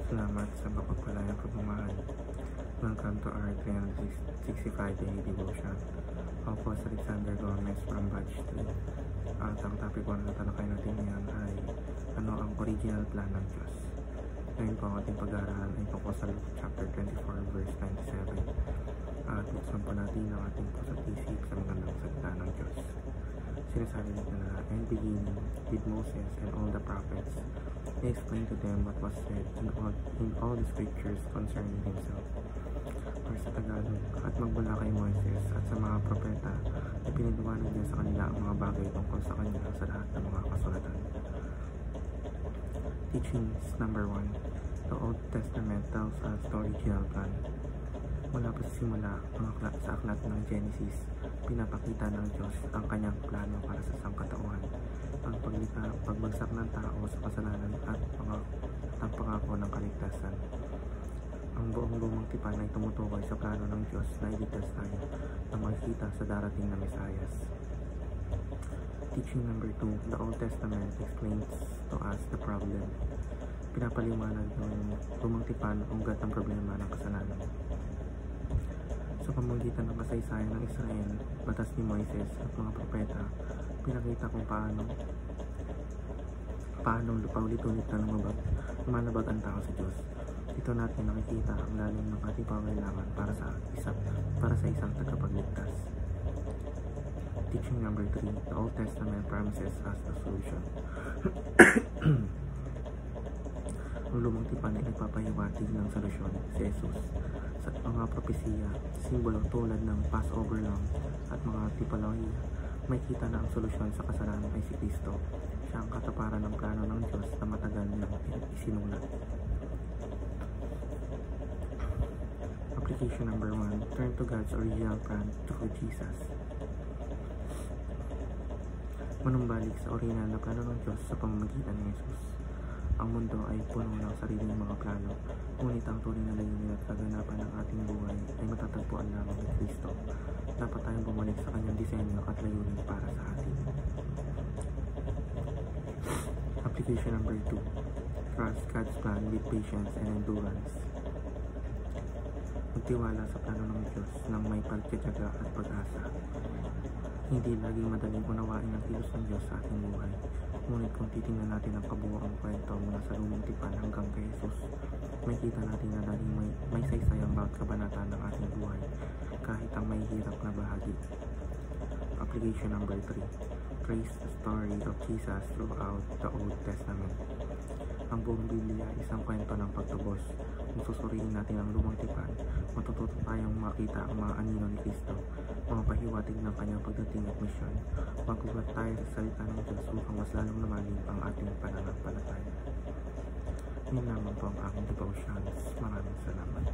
Salamat sa mapagpalayang pagmamahal. Welcome to our 365-day devotion. Ako po si Alexander Gomez from Batch 3. At ang topic 1 na talakay natin ngayon ay ano ang original plan ng Diyos. Ngayon po ang ating pag-aaral ay tungkol sa Luke chapter 24 verse 27. At buksan po natin ang ating pusat-isip sa magandang salita ng Diyos. Sinasabi nito na, "And beginning with Moses and all the prophets, he explained to them what was said in all the scriptures concerning himself." Or sa Tagalog, at magmula kay Moises at sa mga propeta, ay piniliwanag niya sa kanila ang mga bagay tungkol sa kanya sa lahat ng mga kasulatan. Teachings number 1. The Old Testament tells us the original plan. Mula pa sa simula, sa aklat ng Genesis, pinapakita ng Diyos ang kanyang plano para sa sangkatauhan, ang paglikha, pagbagsak ng tao sa kasalanan at ang pangako ng kaligtasan. Ang buong lumang tipan ay tumutukoy sa plano ng Diyos na iligtas tayo na makikita sa darating na Mesayas. Teaching number 2. The Old Testament explains to us the problem. Pinapaliwanag ng lumang tipan ang ugat ng problema ng kasalanan. Sa pamamagitan ng kasaysayan ng Israel, batas ni Moises at mga propeta, pinakita kung paano paulit-ulit na lumalabag ang tao sa Diyos. Dito natin nakikita ang lalim ng ating pangangailangan para sa isang tagapagligtas. Teaching number 3. The Old Testament promises us the solution. Ang lumang tipan ay nagpapahiwatig ng solusyon, si Jesus. Sa mga propesiya, simbolo tulad ng Passover Lamb at mga tipolohiya, may kita na ang solusyon sa kasalanan ay si Kristo. Siya ang kataparan ng plano ng Diyos na matagal nang isinulat. Application number 1. Turn to God's original plan through Jesus. Manumbalik sa original na plano ng Diyos sa pamamagitan ni Jesus. Ang mundo ay puno ng sariling mga plano, ngunit ang tunay na layunin at kaganapan ng ating buhay ay matatagpuan lamang ni Kristo. Dapat tayong bumalik sa kanyang disenyo at layunin para sa atin. Application number 2. Trust God's plan with patience and endurance. Magtiwala sa plano ng Diyos nang may pagtitiyaga at pag-asa. Hindi laging madaling unawain ang kilos ng Diyos sa ating buhay. Ngunit kung titingnan natin ang kabuuang kwento mula sa lumang tipan hanggang kay Jesus, may kita natin na laging may saysay ang bawat kabanata ng ating buhay, kahit ang may hirap na bahagi. Application number 3. Trace the story of Jesus throughout the Old Testament. Ang buong Biblia ay isang kwento ng pagtubos. Kung susuriin natin ang lumang tipan, matututo tayong makita ang mga anino ni Kristo, mga pahiwatig ng kanyang pagdating at misyon. Magugat tayo sa salita ng Diyos upang mas lalong lumalim ang ating pananampalataya. Yun lamang po ang aking devotions. Maraming salamat.